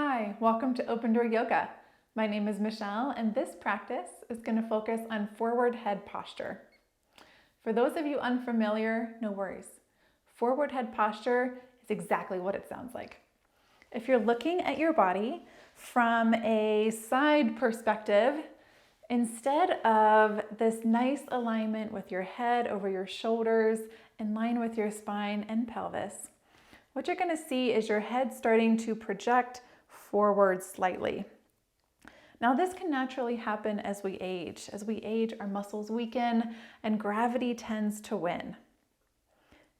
Hi, welcome to Open Door Yoga. My name is Michelle, and this practice is going to focus on forward head posture. For those of you unfamiliar, no worries. Forward head posture is exactly what it sounds like. If you're looking at your body from a side perspective, instead of this nice alignment with your head over your shoulders, in line with your spine and pelvis, what you're going to see is your head starting to project forward slightly. Now this can naturally happen as we age. As we age, our muscles weaken and gravity tends to win.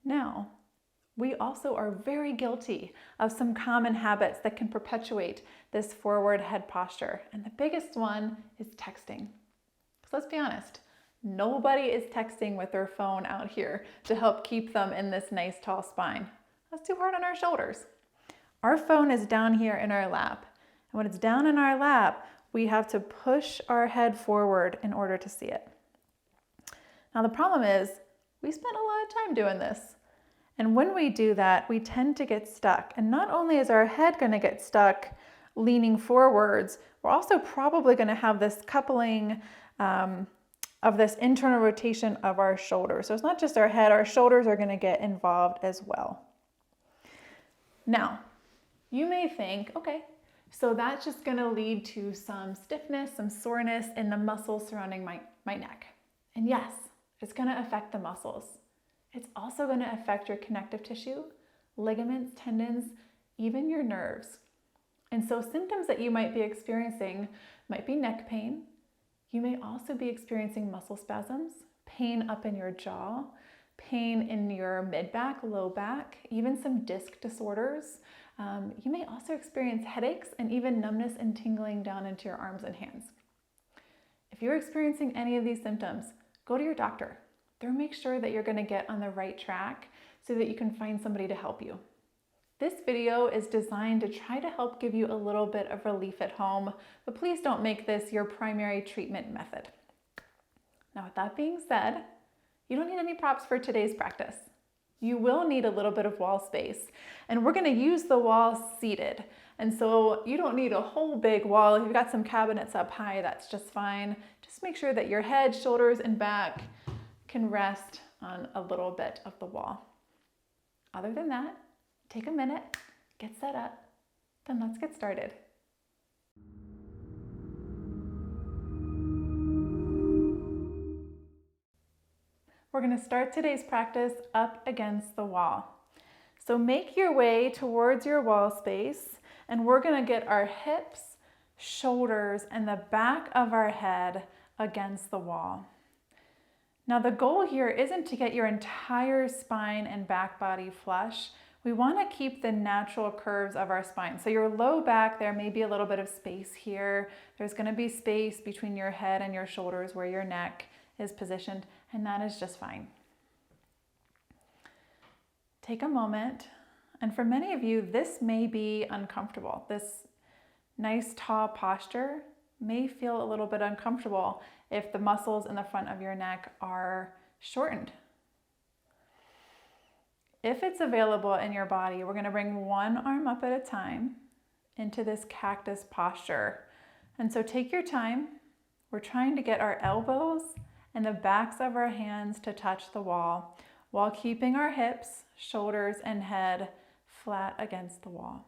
Now, we also are very guilty of some common habits that can perpetuate this forward head posture. And the biggest one is texting. So let's be honest, nobody is texting with their phone out here to help keep them in this nice tall spine. That's too hard on our shoulders. Our phone is down here in our lap. And when it's down in our lap, we have to push our head forward in order to see it. Now the problem is, we spend a lot of time doing this. And when we do that, we tend to get stuck. And not only is our head going to get stuck leaning forwards, we're also probably going to have this coupling of this internal rotation of our shoulders. So it's not just our head, our shoulders are going to get involved as well. Now, you may think, okay, so that's just going to lead to some stiffness, some soreness in the muscles surrounding my neck. And yes, it's going to affect the muscles. It's also going to affect your connective tissue, ligaments, tendons, even your nerves. And so symptoms that you might be experiencing might be neck pain. You may also be experiencing muscle spasms, pain up in your jaw, pain in your mid-back, low back, even some disc disorders. You may also experience headaches and even numbness and tingling down into your arms and hands. If you're experiencing any of these symptoms, go to your doctor. They'll make sure that you're going to get on the right track so that you can find somebody to help you. This video is designed to try to help give you a little bit of relief at home, but please don't make this your primary treatment method. Now, with that being said, you don't need any props for today's practice. You will need a little bit of wall space, and we're going to use the wall seated. And so you don't need a whole big wall. If you've got some cabinets up high, that's just fine. Just make sure that your head, shoulders, and back can rest on a little bit of the wall. Other than that, take a minute, get set up, then let's get started. We're going to start today's practice up against the wall. So make your way towards your wall space, and we're going to get our hips, shoulders, and the back of our head against the wall. Now the goal here isn't to get your entire spine and back body flush. We want to keep the natural curves of our spine. So your low back, there may be a little bit of space here. There's going to be space between your head and your shoulders where your neck is positioned, and that is just fine. Take a moment, and for many of you, this may be uncomfortable. This nice tall posture may feel a little bit uncomfortable if the muscles in the front of your neck are shortened. If it's available in your body, we're going to bring one arm up at a time into this cactus posture. And so take your time. We're trying to get our elbows and the backs of our hands to touch the wall while keeping our hips, shoulders, and head flat against the wall.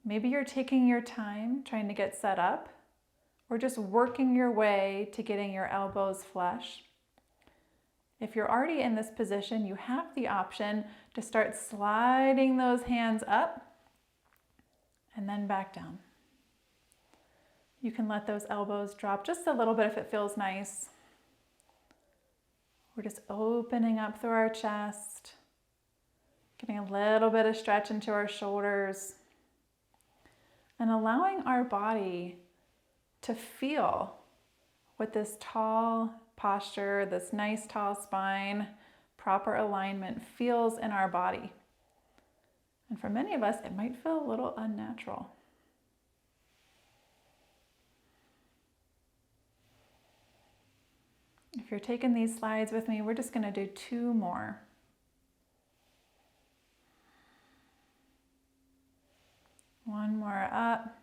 Maybe you're taking your time trying to get set up, or just working your way to getting your elbows flush. If you're already in this position, you have the option to start sliding those hands up and then back down. You can let those elbows drop just a little bit if it feels nice. We're just opening up through our chest, getting a little bit of stretch into our shoulders, and allowing our body to feel what this tall posture, this nice tall spine, proper alignment feels in our body. And for many of us, it might feel a little unnatural. If you're taking these slides with me, we're just going to do 2 more. One more up,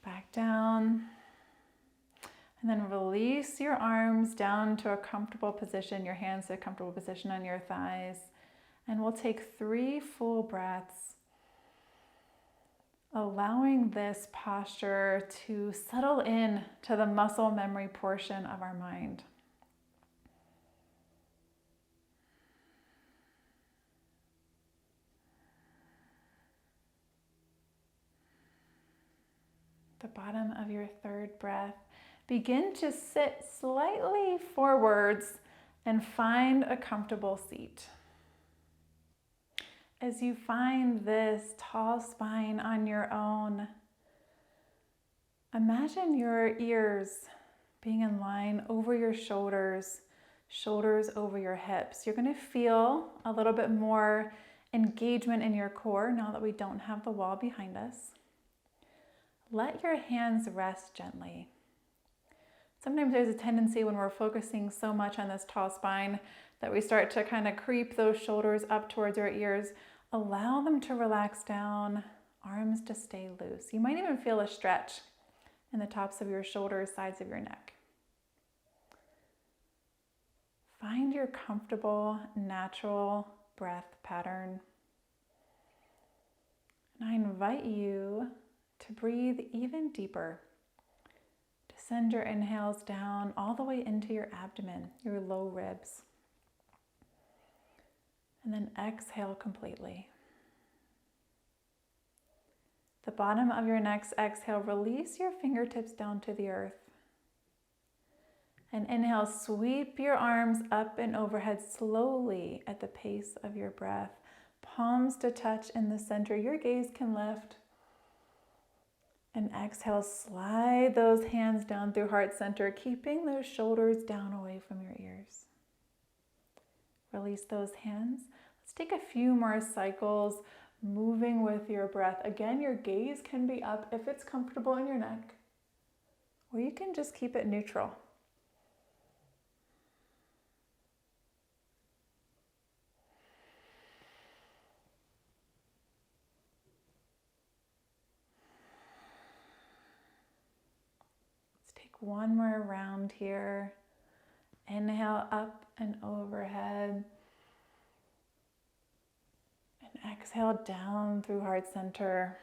back down. And then release your arms down to a comfortable position, your hands to a comfortable position on your thighs. And we'll take 3 full breaths, allowing this posture to settle in to the muscle memory portion of our mind. The bottom of your 3rd breath, begin to sit slightly forwards and find a comfortable seat. As you find this tall spine on your own, imagine your ears being in line over your shoulders, shoulders over your hips. You're going to feel a little bit more engagement in your core now that we don't have the wall behind us. Let your hands rest gently. Sometimes there's a tendency when we're focusing so much on this tall spine that we start to kind of creep those shoulders up towards our ears. Allow them to relax down, arms to stay loose. You might even feel a stretch in the tops of your shoulders, sides of your neck. Find your comfortable, natural breath pattern. And I invite you to breathe even deeper. Send your inhales down all the way into your abdomen, your low ribs. And then exhale completely. The bottom of your next exhale, release your fingertips down to the earth. And inhale, sweep your arms up and overhead slowly at the pace of your breath. Palms to touch in the center. Your gaze can lift. And exhale, slide those hands down through heart center, keeping those shoulders down away from your ears. Release those hands. Let's take a few more cycles, moving with your breath. Again, your gaze can be up if it's comfortable in your neck, or you can just keep it neutral. One more round here. Inhale up and overhead. And exhale down through heart center.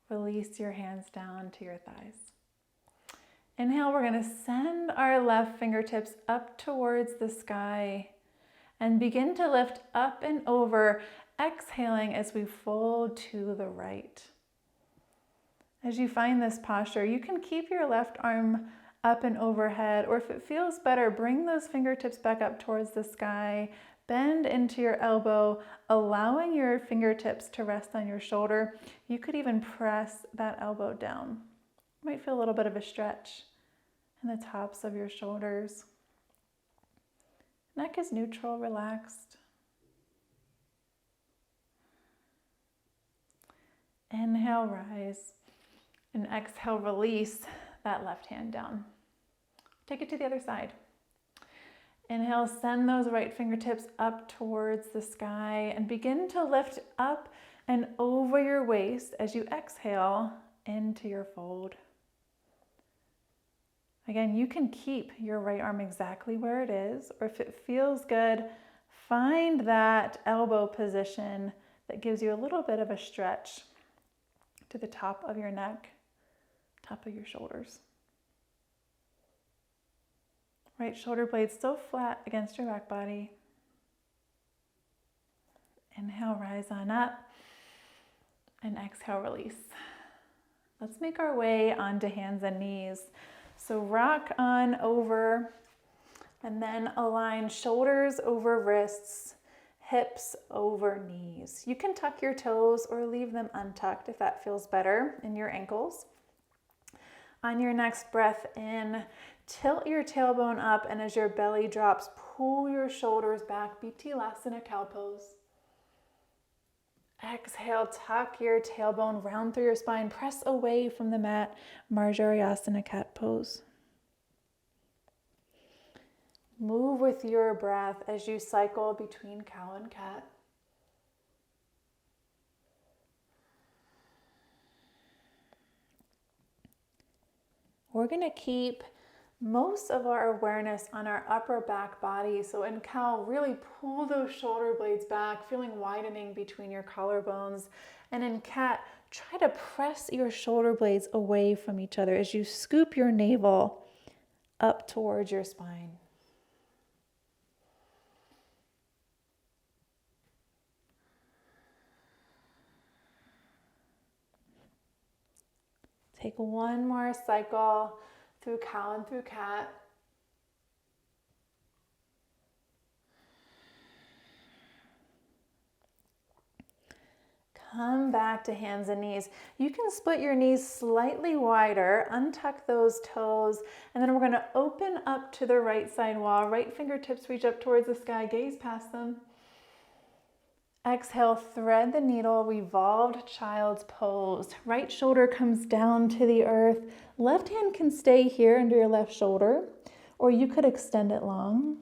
Release your hands down to your thighs. Inhale, we're going to send our left fingertips up towards the sky and begin to lift up and over, exhaling as we fold to the right. As you find this posture, you can keep your left arm up and overhead, or if it feels better, bring those fingertips back up towards the sky, bend into your elbow, allowing your fingertips to rest on your shoulder. You could even press that elbow down. You might feel a little bit of a stretch in the tops of your shoulders. Neck is neutral, relaxed. Inhale, rise. And exhale, release that left hand down. Take it to the other side. Inhale, send those right fingertips up towards the sky and begin to lift up and over your waist as you exhale into your fold. Again, you can keep your right arm exactly where it is, or if it feels good, find that elbow position that gives you a little bit of a stretch to the top of your neck, top of your shoulders. Right shoulder blade still flat against your back body. Inhale, rise on up, and exhale, release. Let's make our way onto hands and knees. So rock on over, and then align shoulders over wrists, hips over knees. You can tuck your toes or leave them untucked if that feels better in your ankles. On your next breath in, tilt your tailbone up, and as your belly drops, pull your shoulders back, Bittilasana cow pose. Exhale, tuck your tailbone round through your spine, press away from the mat, Marjariyasana cat pose. Move with your breath as you cycle between cow and cat. We're going to keep most of our awareness on our upper back body. So in cow, really pull those shoulder blades back, feeling widening between your collarbones. And in cat, try to press your shoulder blades away from each other as you scoop your navel up towards your spine. Take one more cycle through cow and through cat. Come back to hands and knees. You can split your knees slightly wider, untuck those toes, and then we're going to open up to the right side wall. Right fingertips reach up towards the sky, gaze past them. Exhale, thread the needle, revolved child's pose. Right shoulder comes down to the earth. Left hand can stay here under your left shoulder, or you could extend it long,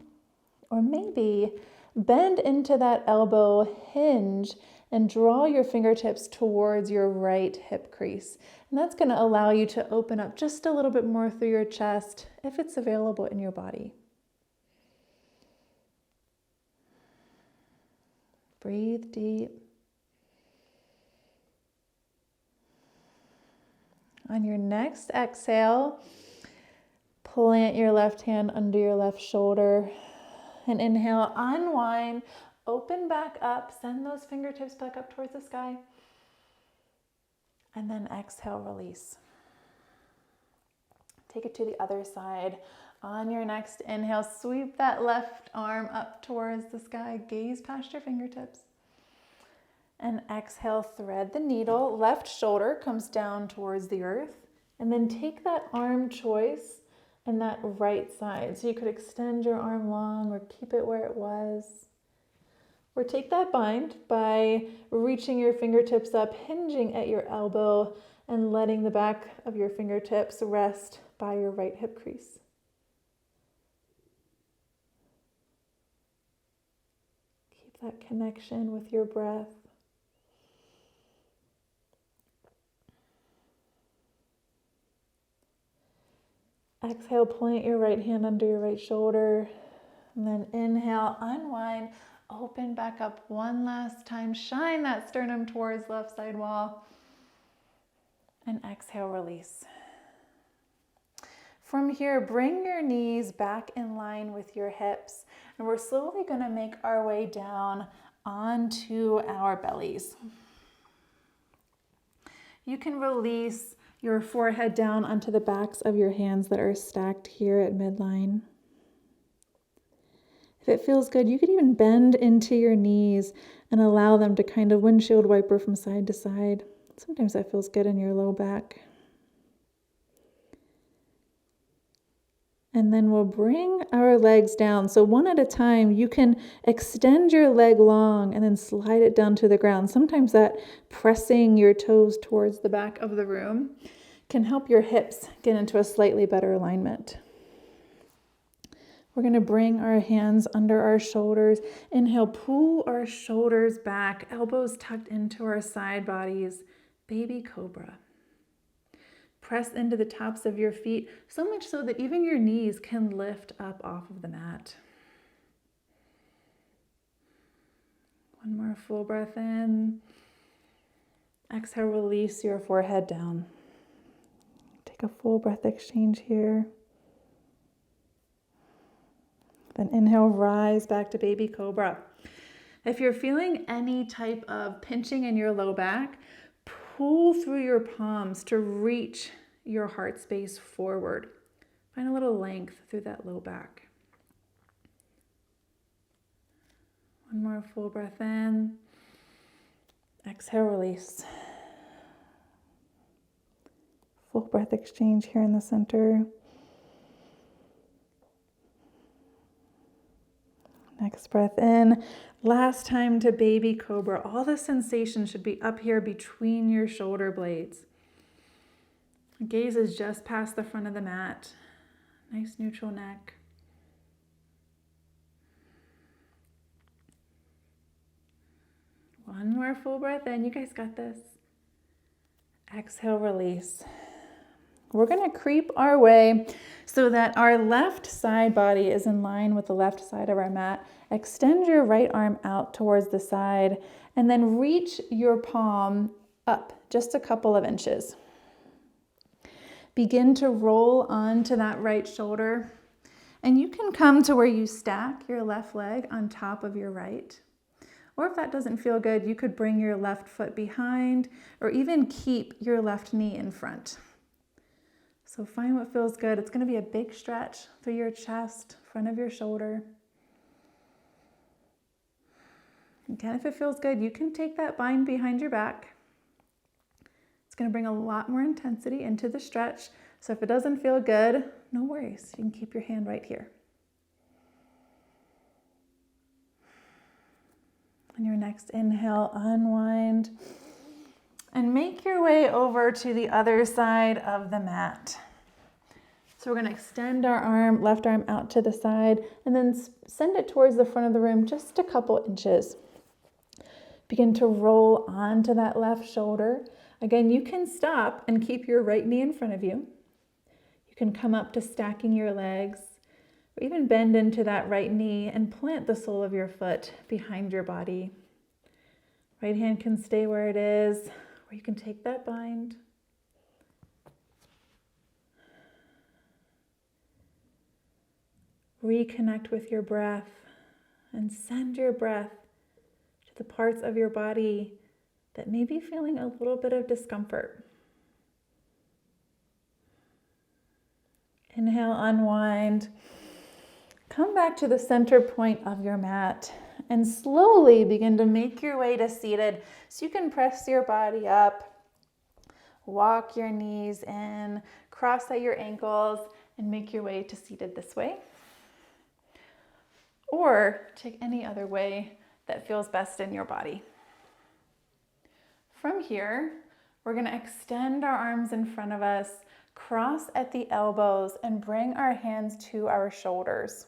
or maybe bend into that elbow, hinge, and draw your fingertips towards your right hip crease. And that's going to allow you to open up just a little bit more through your chest if it's available in your body. Breathe deep. On your next exhale, plant your left hand under your left shoulder. And inhale, unwind, open back up, send those fingertips back up towards the sky. And then exhale, release. Take it to the other side. On your next inhale, sweep that left arm up towards the sky, gaze past your fingertips. And exhale, thread the needle, left shoulder comes down towards the earth. And then take that arm choice and that right side. So you could extend your arm long or keep it where it was. Or take that bind by reaching your fingertips up, hinging at your elbow, and letting the back of your fingertips rest by your right hip crease. Keep that connection with your breath. Exhale, plant your right hand under your right shoulder, and then inhale, unwind, open back up one last time, shine that sternum towards left side wall, and exhale, release. From here, bring your knees back in line with your hips, and we're slowly going to make our way down onto our bellies. You can release your forehead down onto the backs of your hands that are stacked here at midline. If it feels good, you could even bend into your knees and allow them to kind of windshield wiper from side to side. Sometimes that feels good in your low back. And then we'll bring our legs down. So one at a time, you can extend your leg long and then slide it down to the ground. Sometimes that pressing your toes towards the back of the room can help your hips get into a slightly better alignment. We're going to bring our hands under our shoulders. Inhale, pull our shoulders back, elbows tucked into our side bodies. Baby cobra. Press into the tops of your feet, so much so that even your knees can lift up off of the mat. One more full breath in. Exhale, release your forehead down. Take a full breath exchange here. Then inhale, rise back to baby cobra. If you're feeling any type of pinching in your low back, pull through your palms to reach your heart space forward. Find a little length through that low back. One more full breath in. Exhale, release. Full breath exchange here in the center. Next breath in. Last time to baby cobra. All the sensation should be up here between your shoulder blades. Gaze is just past the front of the mat. Nice neutral neck. One more full breath in. You guys got this. Exhale, release. We're going to creep our way so that our left side body is in line with the left side of our mat. Extend your right arm out towards the side and then reach your palm up just a couple of inches. Begin to roll onto that right shoulder, and you can come to where you stack your left leg on top of your right. Or if that doesn't feel good, you could bring your left foot behind or even keep your left knee in front. So find what feels good. It's going to be a big stretch through your chest, front of your shoulder. Again, if it feels good, you can take that bind behind your back. It's going to bring a lot more intensity into the stretch. So if it doesn't feel good, no worries. You can keep your hand right here. On your next inhale, unwind and make your way over to the other side of the mat. So we're going to extend our arm, left arm out to the side, and then send it towards the front of the room just a couple inches. Begin to roll onto that left shoulder. Again, you can stop and keep your right knee in front of you. You can come up to stacking your legs, or even bend into that right knee and plant the sole of your foot behind your body. Right hand can stay where it is, or you can take that bind. Reconnect with your breath and send your breath to the parts of your body that may be feeling a little bit of discomfort. Inhale, unwind. Come back to the center point of your mat and slowly begin to make your way to seated. So you can press your body up, walk your knees in, cross at your ankles, and make your way to seated this way. Or take any other way that feels best in your body. From here, we're going to extend our arms in front of us, cross at the elbows, and bring our hands to our shoulders.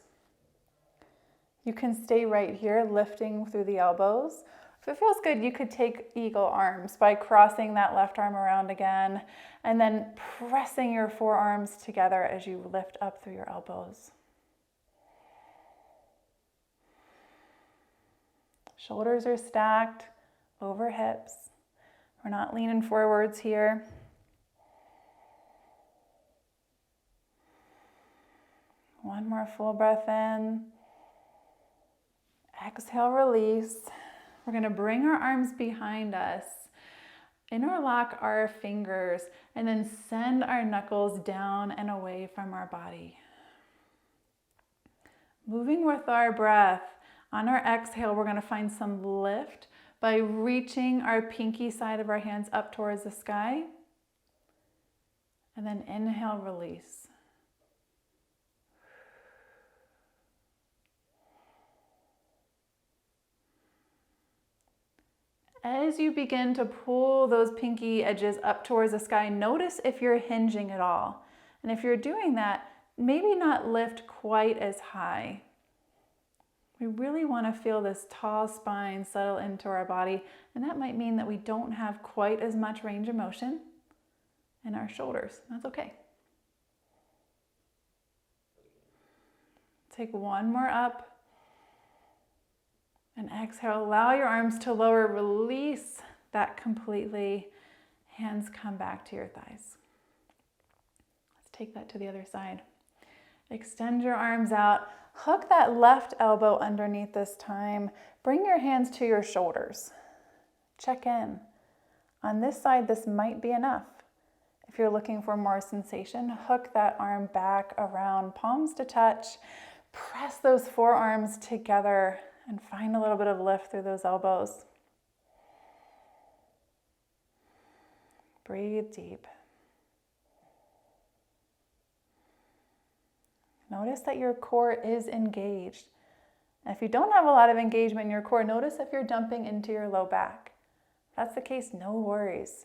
You can stay right here, lifting through the elbows. If it feels good, you could take eagle arms by crossing that left arm around again, and then pressing your forearms together as you lift up through your elbows. Shoulders are stacked over hips. We're not leaning forwards here. One more full breath in. Exhale, release. We're going to bring our arms behind us, interlock our fingers, and then send our knuckles down and away from our body. Moving with our breath. On our exhale, we're going to find some lift by reaching our pinky side of our hands up towards the sky. And then inhale, release. As you begin to pull those pinky edges up towards the sky, notice if you're hinging at all. And if you're doing that, maybe not lift quite as high. We really want to feel this tall spine settle into our body, and that might mean that we don't have quite as much range of motion in our shoulders. That's okay. Take one more up and exhale. Allow your arms to lower. Release that completely. Hands come back to your thighs. Let's take that to the other side. Extend your arms out. Hook that left elbow underneath this time. Bring your hands to your shoulders. Check in. On this side, this might be enough. If you're looking for more sensation, hook that arm back around, palms to touch. Press those forearms together and find a little bit of lift through those elbows. Breathe deep. Notice that your core is engaged. And if you don't have a lot of engagement in your core, notice if you're dumping into your low back. If that's the case, no worries.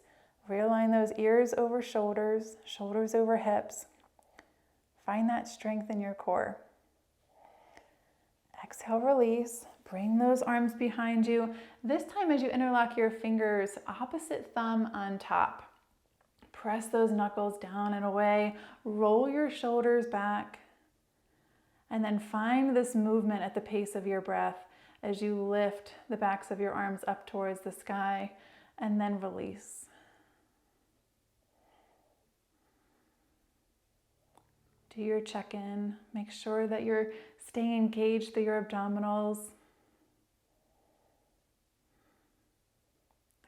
Realign those ears over shoulders, shoulders over hips. Find that strength in your core. Exhale, release. Bring those arms behind you. This time as you interlock your fingers, opposite thumb on top. press those knuckles down and away. Roll your shoulders back. And then find this movement at the pace of your breath as you lift the backs of your arms up towards the sky and then release. Do your check-in. Make sure that you're staying engaged through your abdominals,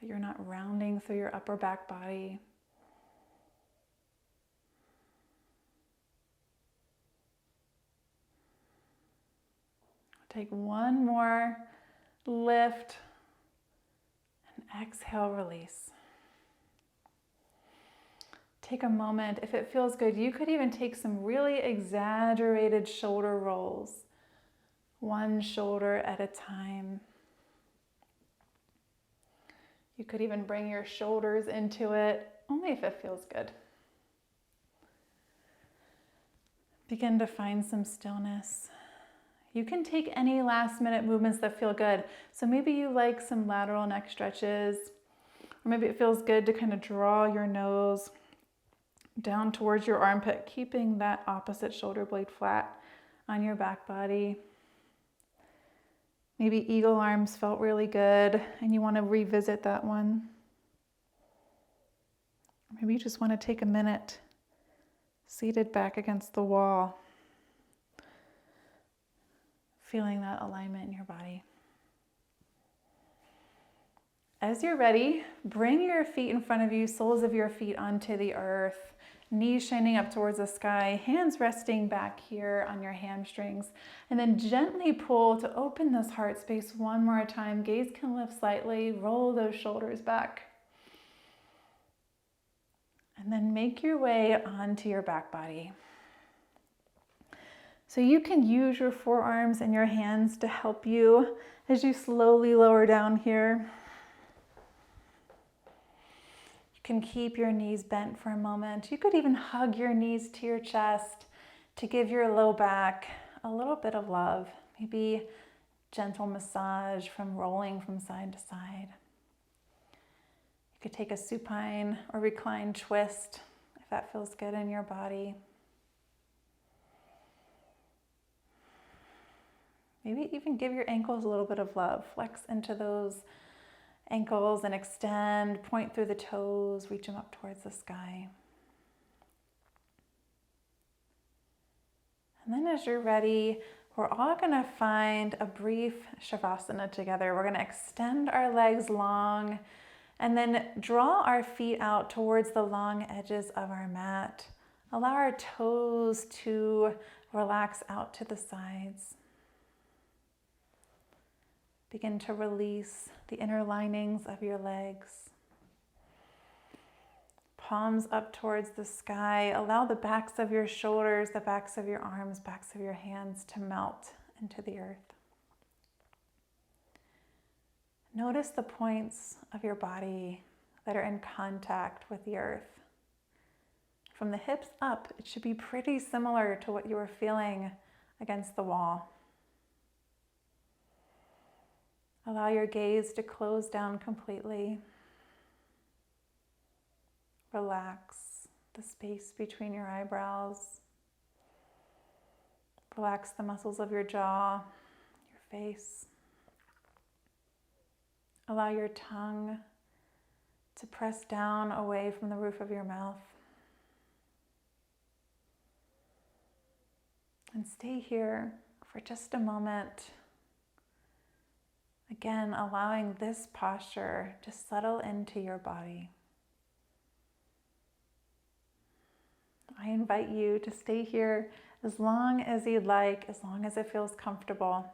that you're not rounding through your upper back body. Take one more lift and exhale, release. Take a moment. If it feels good, you could even take some really exaggerated shoulder rolls, one shoulder at a time. You could even bring your shoulders into it, only if it feels good. Begin to find some stillness. You can take any last minute movements that feel good. So maybe you like some lateral neck stretches, or maybe it feels good to kind of draw your nose down towards your armpit, keeping that opposite shoulder blade flat on your back body. Maybe eagle arms felt really good and you want to revisit that one. Maybe you just want to take a minute seated back against the wall, feeling that alignment in your body. As you're ready, bring your feet in front of you, soles of your feet onto the earth, knees shining up towards the sky, hands resting back here on your hamstrings, and then gently pull to open this heart space one more time. Gaze can lift slightly, roll those shoulders back. And then make your way onto your back body. So you can use your forearms and your hands to help you as you slowly lower down here. You can keep your knees bent for a moment. You could even hug your knees to your chest to give your low back a little bit of love. Maybe gentle massage from rolling from side to side. You could take a supine or reclined twist if that feels good in your body. Maybe even give your ankles a little bit of love. Flex into those ankles and extend, point through the toes, reach them up towards the sky. And then as you're ready, we're all gonna find a brief shavasana together. We're gonna extend our legs long and then draw our feet out towards the long edges of our mat. Allow our toes to relax out to the sides. Begin to release the inner linings of your legs. Palms up towards the sky. Allow the backs of your shoulders, the backs of your arms, backs of your hands to melt into the earth. Notice the points of your body that are in contact with the earth. From the hips up, it should be pretty similar to what you were feeling against the wall. Allow your gaze to close down completely. Relax the space between your eyebrows. Relax the muscles of your jaw, your face. Allow your tongue to press down away from the roof of your mouth. And stay here for just a moment. Again, allowing this posture to settle into your body. I invite you to stay here as long as you'd like, as long as it feels comfortable.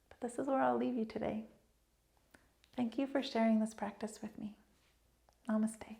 But this is where I'll leave you today. Thank you for sharing this practice with me. Namaste.